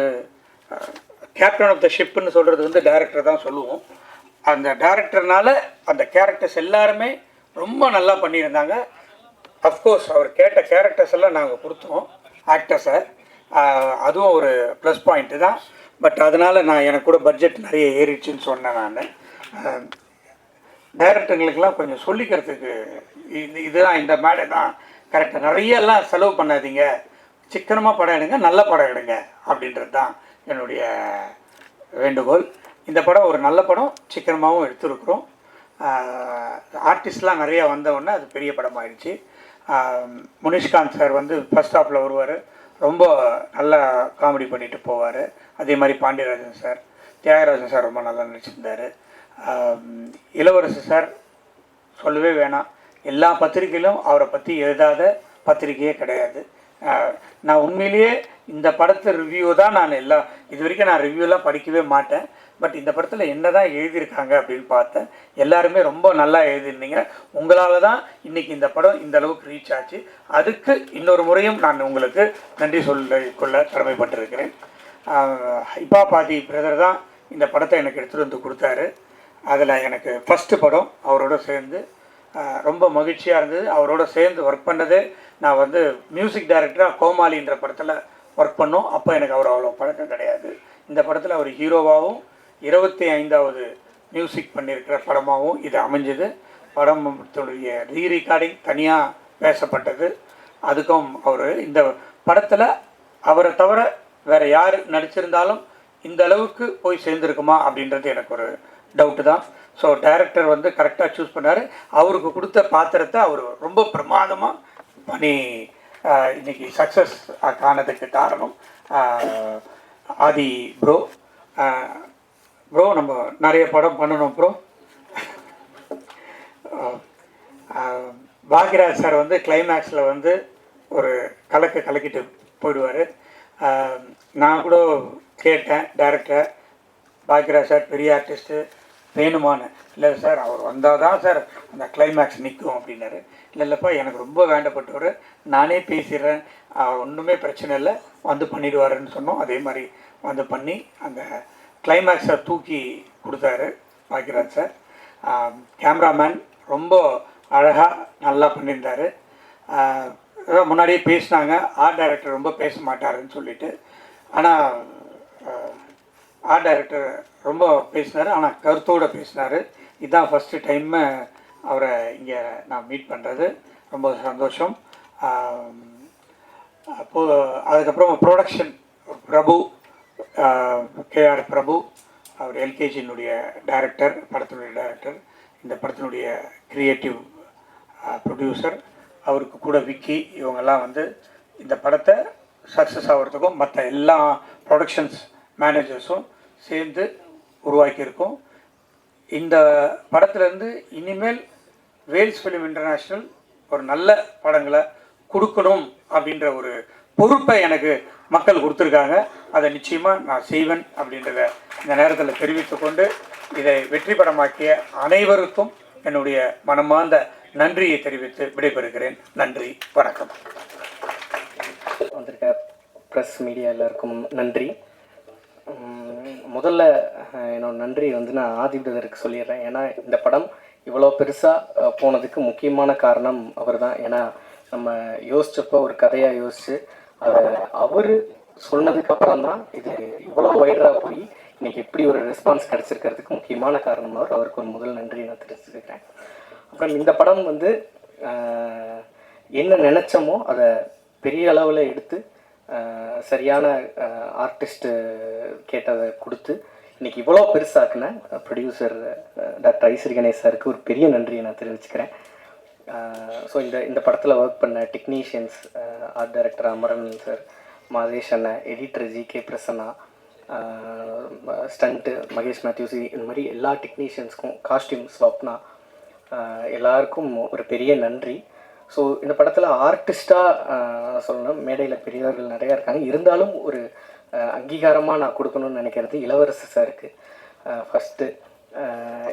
கேப்டன் ஆஃப் த ஷிப்புன்னு சொல்கிறது வந்து டைரக்டர் தான் சொல்லுவோம். அந்த டைரக்டர்னால அந்த கேரக்டர்ஸ் எல்லாருமே ரொம்ப நல்லா பண்ணியிருந்தாங்க. அஃப்கோர்ஸ் அவர் கேட்ட கேரக்டர்ஸ் எல்லாம் நாங்கள் கொடுத்தோம் ஆக்டர்ஸை. அதுவும் ஒரு ப்ளஸ் பாயிண்ட்டு தான். பட் அதனால் எனக்கு கூட பட்ஜெட் நிறைய ஏறிடுச்சுன்னு சொன்னேன் நான். டைரக்டருங்களுக்கெல்லாம் கொஞ்சம் சொல்லிக்கிறதுக்கு இதுதான், இந்த மேடை தான் கரெக்டாக, நிறையெல்லாம் செலவு பண்ணாதீங்க, சிக்கனமாக படம் எடுங்க, நல்ல படம் எடுங்க அப்படின்றது தான் என்னுடைய வேண்டுகோள். இந்த படம் ஒரு நல்ல படம், சிக்கனமாகவும் எடுத்துருக்குறோம். ஆர்டிஸ்ட்லாம் நிறையா வந்தவுடனே அது பெரிய படமாகிடுச்சு. முனிஷ்காந்த் சார் வந்து ஃபர்ஸ்ட் ஹாஃபில் வருவார், ரொம்ப நல்லா காமெடி பண்ணிட்டு போவார். அதே மாதிரி பாண்டியராஜன் சார், தியாகராஜன் சார் ரொம்ப நல்லா நடிச்சிருந்தார். இளவரசு சார் சொல்லவே வேணாம், எல்லா பத்திரிகையிலும் அவரை பற்றி எழுதாத பத்திரிகையே கிடையாது. நான் உண்மையிலேயே இந்த படத்தை ரிவ்யூ தான் இது வரைக்கும் நான் ரிவ்யூலாம் படிக்கவே மாட்டேன். பட் இந்த படத்தில் என்ன தான் எழுதியிருக்காங்க அப்படின்னு பார்த்தேன். எல்லாருமே ரொம்ப நல்லா எழுதியிருந்தீங்க. உங்களால் தான் இன்றைக்கி இந்த படம் இந்த அளவுக்கு ரீச் ஆச்சு. அதுக்கு இன்னொரு முறையும் நான் உங்களுக்கு நன்றி சொல்லிக்கொள்ள கடமைப்பட்டிருக்கிறேன். ஹைபா பாதி பிரதர் தான் இந்த படத்தை எனக்கு எடுத்துகிட்டு வந்து கொடுத்தாரு. அதில் எனக்கு ஃபஸ்ட்டு படம் அவரோட சேர்ந்து ரொம்ப மகிழ்ச்சியாக இருந்தது. அவரோட சேர்ந்து ஒர்க் பண்ணது, நான் வந்து மியூசிக் டைரக்டராக கோமாளின்ற படத்தில் ஒர்க் பண்ணோம். அப்போ எனக்கு அவர் அவ்வளோ பழக்கம் கிடையாது. இந்த படத்தில் அவர் ஹீரோவாகவும் 25வது மியூசிக் பண்ணியிருக்கிற படமாகவும் இது அமைஞ்சது. படத்துடைய ரீரெக்கார்டிங் தனியாக பேசப்பட்டது. அதுக்கும் அவர் இந்த படத்தில் அவரை தவிர வேறு யார் நடிச்சிருந்தாலும் இந்த அளவுக்கு போய் சேர்ந்துருக்குமா அப்படின்றது எனக்கு ஒரு டவுட்டு தான். ஸோ டைரக்டர் வந்து கரெக்டாக சூஸ் பண்ணார். அவருக்கு கொடுத்த பாத்திரத்தை அவர் ரொம்ப பிரமாதமாக பண்ணி இன்றைக்கி சக்ஸஸ் காணதுக்கு காரணம் ஆதி ப்ரோ. ப்ரோ நம்ம நிறைய படம் பண்ணணும் ப்ரோ. பாக்யராஜ் சார் வந்து கிளைமேக்ஸில் வந்து ஒரு கலக்கிட்டு போயிடுவார். நான் கூட கேட்டேன் டைரக்டரை, பாக்யராஜ் சார் பெரிய ஆர்டிஸ்ட்டு வேணுமான்னு. இல்லை சார் அவர் வந்தால் தான் சார் அந்த கிளைமேக்ஸ் நிற்கும் அப்படின்னாரு. இல்லைப்பா எனக்கு ரொம்ப வேண்டப்பட்டவர், நானே பேசிடுறேன், ஒன்றுமே பிரச்சனை இல்லை, வந்து பண்ணிடுவாருன்னு சொன்னோம். அதே மாதிரி வந்து பண்ணி அந்த கிளைமேக்ஸை தூக்கி கொடுத்தாரு பாக்யராஜ் சார். கேமராமேன் ரொம்ப அழகாக நல்லா பண்ணியிருந்தார். முன்னாடியே பேசினாங்க ஆர்ட் டைரக்டர் ரொம்ப பேச மாட்டாருன்னு சொல்லிட்டு. ஆனால் ஆர்ட் டைரக்டர் ரொம்ப பேசினார், ஆனால் கருத்தோடு பேசினார். இதுதான் ஃபஸ்ட்டு டைம்மு அவரை இங்கே நான் மீட் பண்ணுறது, ரொம்ப சந்தோஷம். அப்போது அதுக்கப்புறம் ப்ரொடக்ஷன் பிரபு, கேஆர் பிரபு, அவர் எல்கேஜியினுடைய டைரக்டர், படத்தினுடைய டைரக்டர், இந்த படத்தினுடைய க்ரியேட்டிவ் ப்ரொடியூசர், அவருக்கு கூட விக்கி, இவங்கெல்லாம் வந்து இந்த படத்தை சக்ஸஸ் ஆகிறதுக்கும் மற்ற எல்லா ப்ரொடக்ஷன்ஸ் மேனேஜர்ஸும் சேர்ந்து உருவாக்கியிருக்கோம். இந்த படத்துலேருந்து இனிமேல் வேல்ஸ் ஃபிலிம் இன்டர்நேஷ்னல் ஒரு நல்ல படங்களை கொடுக்கணும் அப்படின்ற ஒரு பொறுப்பை எனக்கு மக்கள் கொடுத்துருக்காங்க. அதை நிச்சயமாக நான் செய்வேன் அப்படின்றத இந்த நேரத்தில் தெரிவித்துக்கொண்டு, இதை வெற்றி படமாக்கிய அனைவருக்கும் என்னுடைய மனமார்ந்த நன்றியை தெரிவித்து விடைபெறுகிறேன். நன்றி, வணக்கம். வந்திருக்க ப்ரெஸ் மீடியா எல்லாருக்கும் நன்றி. முதல்ல என்னோட நன்றி வந்து நான் ஆதி பிரதருக்கு சொல்லிடுறேன். ஏன்னா இந்த படம் இவ்வளோ பெருசாக போனதுக்கு முக்கியமான காரணம் அவர் தான். ஏன்னா நம்ம யோசிச்சப்போ ஒரு கதையாக யோசித்து அவர் சொன்னதுக்கப்புறம் தான் இது இவ்வளோ வைடராக போய் இன்றைக்கி எப்படி ஒரு ரெஸ்பான்ஸ் கிடச்சிருக்கிறதுக்கு முக்கியமான காரணம் அவருக்கு ஒரு முதல் நன்றி நான் தெரிஞ்சுக்கிறேன். அப்புறம் இந்த படம் வந்து என்ன நினச்சோமோ அதை பெரிய அளவில் எடுத்து சரியான ஆர்டிஸ்ட்டு கேட்டதை கொடுத்து இன்றைக்கி இவ்வளோ பெருசாக்குன ப்ரொடியூசர் டாக்டர் ஐஸ்வரி கணேஷ் சாருக்கு ஒரு பெரிய நன்றியை நான் தெரிவிச்சுக்கிறேன். ஸோ இந்த படத்தில் ஒர்க் பண்ண technicians, art director Amaran sir, Mathesh அண்ணன், editor GK Prasanna, stunt Mahesh Mathews, இந்த மாதிரி எல்லா டெக்னீஷியன்ஸ்க்கும், காஸ்டியூம் ஸ்வப்னா, எல்லாருக்கும் ஒரு பெரிய நன்றி. ஸோ இந்த படத்தில் ஆர்டிஸ்ட்டாக சொல்லணும், மேடையில் பெரியவர்கள் நிறையா இருக்காங்க, இருந்தாலும் ஒரு அங்கீகாரமாக நான் கொடுக்கணும்னு நினைக்கிறது இளவரசர் சாருக்கு. ஃபஸ்ட்டு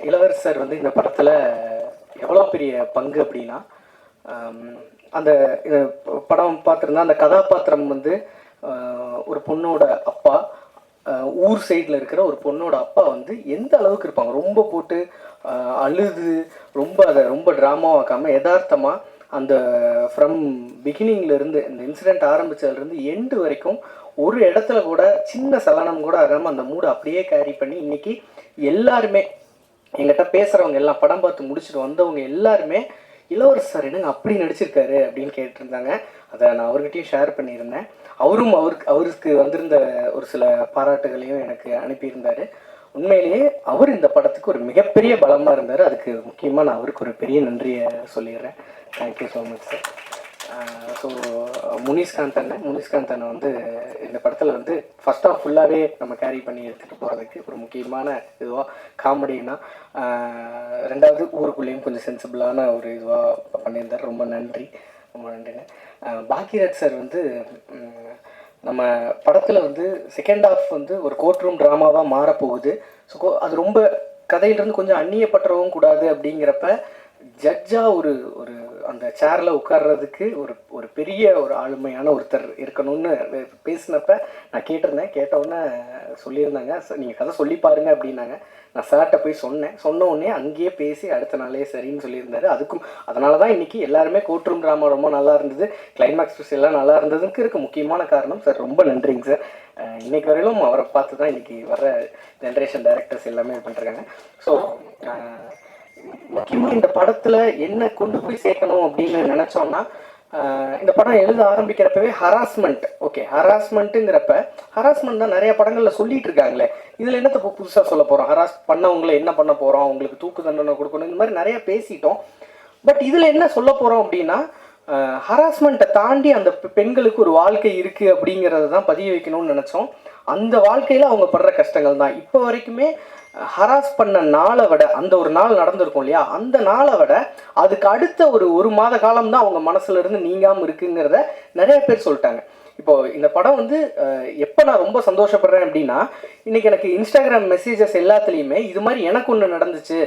இளவரசர் சார் வந்து இந்த படத்தில் எவ்வளோ பெரிய பங்கு அப்படின்னா, அந்த படம் பார்த்துருந்தா அந்த கதாபாத்திரம் வந்து ஒரு பொண்ணோட அப்பா, ஊர் சைடில் இருக்கிற ஒரு பொண்ணோட அப்பா வந்து எந்த அளவுக்கு இருப்பாங்க, ரொம்ப போட்டு அழுது ரொம்ப ட்ராமாவாக்காமல் யதார்த்தமாக அந்த ஃப்ரம் பிகினிங்லேருந்து இந்த இன்சிடெண்ட் ஆரம்பித்ததுலேருந்து எண்டு வரைக்கும் ஒரு இடத்துல கூட சின்ன சலனம் கூட ஆகாமல் அந்த மூடை அப்படியே கேரி பண்ணி இன்றைக்கி எல்லாருமே எங்கிட்ட பேசுகிறவங்க எல்லாம் படம் பார்த்து முடிச்சுட்டு வந்தவங்க எல்லாருமே இளவரசர் சார் என்னங்க அப்படி நடிச்சிருக்காரு அப்படின்னு கேட்டிருந்தாங்க. அதை நான் அவர்கிட்டையும் ஷேர் பண்ணியிருந்தேன். அவருக்கு வந்திருந்த ஒரு சில பாராட்டுகளையும் எனக்கு அனுப்பியிருந்தார். உண்மையிலேயே அவர் இந்த படத்துக்கு ஒரு மிகப்பெரிய பலமாக இருந்தார். அதுக்கு முக்கியமாக நான் அவருக்கு ஒரு பெரிய நன்றியை சொல்லிடுறேன். Thank you so much sir. So Munishkanth அண்ணன் வந்து இந்த படத்தில் வந்து ஃபஸ்ட் ஆஃப் ஃபுல்லாகவே நம்ம கேரி பண்ணி எடுத்துகிட்டு போகிறதுக்கு ஒரு முக்கியமான இதுவாக காமெடினா, ரெண்டாவது ஊருக்குள்ளேயும் கொஞ்சம் சென்சிபிளான ஒரு இதுவாக பண்ணியிருந்தார். ரொம்ப நன்றிங்க. பாக்யராஜ் சார் வந்து நம்ம படத்தில் வந்து செகண்ட் ஹாஃப் வந்து ஒரு கோர்ட் ரூம் ட்ராமாவாக மாறப்போகுது. ஸோ அது ரொம்ப கதையிலிருந்து கொஞ்சம் அந்நியப்பற்றவும் கூடாது அப்படிங்கிறப்ப ஜட்ஜாக ஒரு அந்த சேரில் உட்கார்றதுக்கு ஒரு பெரிய ஒரு ஆளுமையான ஒருத்தர் இருக்கணும்னு பேசினப்ப நான் கேட்டவுடனே சொல்லியிருந்தாங்க, நீங்கள் கதை சொல்லி பாருங்க அப்படின்னாங்க. நான் சார்கிட்ட போய் சொன்ன உடனே அங்கேயே பேசி அடுத்த நாளே சரின்னு சொல்லியிருந்தாரு. அதனால தான் இன்றைக்கி எல்லாருமே கோர்ட் ரூம் ட்ராமா ரொம்ப நல்லா இருந்தது, கிளைமேக்ஸ் எல்லாம் நல்லா இருந்ததுக்கு இருக்க முக்கியமான காரணம் சார். ரொம்ப நன்றிங்க சார். இன்றைக்கு வரையிலும் அவரை பார்த்து தான் இன்றைக்கி வர ஜென்ரேஷன் டைரக்டர்ஸ் எல்லாமே பண்ணிருக்காங்க. ஸோ முக்கியமாக இந்த படத்தில் என்ன கொண்டு போய் சேர்க்கணும் அப்படின்னு நினச்சோம்னா, இந்த படம் எழுத ஆரம்பிக்கிறப்பவே ஹராஸ்மெண்ட்டுங்கிறப்ப ஹராஸ்மெண்ட் தான் நிறைய படங்களில் சொல்லிட்டு இருக்காங்களே, இதில் என்னத்தை புதுசாக சொல்ல போகிறோம், ஹராஸ் பண்ணவங்களை என்ன பண்ண போகிறோம், அவங்களுக்கு தூக்கு தண்டனை கொடுக்கணும், இந்த மாதிரி நிறையா பேசிட்டோம். பட் இதில் என்ன சொல்ல போகிறோம் அப்படின்னா, ஹராஸ்மெண்ட்டை தாண்டி அந்த பெண்களுக்கு ஒரு வாழ்க்கை இருக்குது அப்படிங்கிறத தான் பதிய வைக்கணும்னு நினச்சோம். அந்த வாழ்க்கையில் அவங்க படுற கஷ்டங்கள் தான் இப்போ வரைக்குமே ஹராஸ் பண்ண நாளை விட, அந்த ஒரு நாள் நடந்திருக்கும் இல்லையா, அந்த நாளை விட அதுக்கு அடுத்த ஒரு மாத காலம் தான் அவங்க மனசுல இருந்து நீங்காமல் இருக்குங்கிறத நிறைய பேர் சொல்லிட்டாங்க. இப்போ இந்த படம் வந்து எப்போ நான் ரொம்ப சந்தோஷப்படுறேன் அப்படின்னா, இன்னைக்கு எனக்கு இன்ஸ்டாகிராம் மெசேஜஸ் எல்லாத்துலேயுமே இது மாதிரி எனக்கு ஒன்று நடந்துச்சு,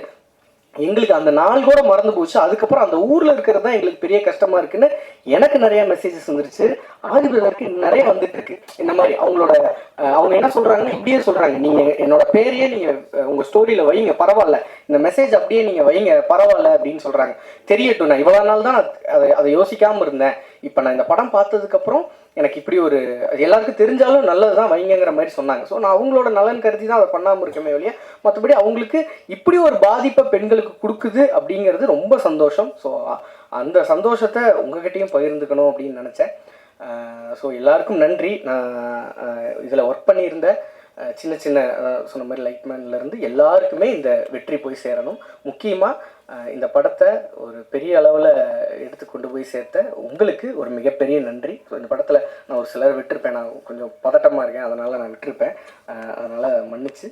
எங்களுக்கு அந்த நாள் கூட மறந்து போச்சு, அதுக்கப்புறம் அந்த ஊரில் இருக்கிறது தான் எங்களுக்கு பெரிய கஷ்டமாக இருக்குன்னு எனக்கு நிறைய மெசேஜஸ் வந்துருச்சு. ஆதிபதற்கு நிறைய வந்துட்டு இருக்கு. இந்த மாதிரி அவங்க என்ன சொல்கிறாங்கன்னா, இப்படியே சொல்கிறாங்க, நீங்கள் என்னோட பேரையே நீங்கள் உங்கள் ஸ்டோரியில் வைங்க பரவாயில்ல, இந்த மெசேஜ் அப்படியே நீங்கள் வைங்க பரவாயில்ல அப்படின்னு சொல்கிறாங்க. தெரியட்டும், நான் இவ்வளோ நாள் தான் அதை யோசிக்காமல் இருந்தேன், இப்போ நான் இந்த படம் பார்த்ததுக்கப்புறம் எனக்கு இப்படி ஒரு எல்லாருக்கும் தெரிஞ்சாலும் நல்லது தான் வைங்கிற மாதிரி சொன்னாங்க. ஸோ நான் அவங்களோட நலன் கருதி தான் அதை பண்ணாமல் இருக்கமே வழியா, மற்றபடி அவங்களுக்கு இப்படி ஒரு பாதிப்பை பெண்களுக்கு கொடுக்குது அப்படிங்கிறது ரொம்ப சந்தோஷம். ஸோ அந்த சந்தோஷத்தை உங்ககிட்டையும் பகிர்ந்துக்கணும் அப்படின்னு நினச்சேன். ஸோ எல்லாருக்கும் நன்றி. நான் இதில் ஒர்க் பண்ணியிருந்த சின்ன சொன்ன மாதிரி லைட்மேன்லேருந்து எல்லாருக்குமே இந்த வெற்றி போய் சேரணும். முக்கியமாக இந்த படத்தை ஒரு பெரிய அளவில் எடுத்து கொண்டு போய் சேர்த்த உங்களுக்கு ஒரு மிகப்பெரிய நன்றி. ஸோ இந்த படத்தில் நான் ஒரு சிலர் விட்டுருப்பேன், நான் கொஞ்சம் பதட்டமாக இருக்கேன், அதனால் நான் விட்டுருப்பேன், அதனால் மன்னிச்சு.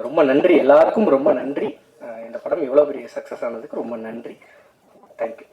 ரொம்ப நன்றி, எல்லாருக்கும் ரொம்ப நன்றி. இந்த படம் இவ்வளோ பெரிய சக்ஸஸ் ஆனதுக்கு ரொம்ப நன்றி. தேங்க்யூ.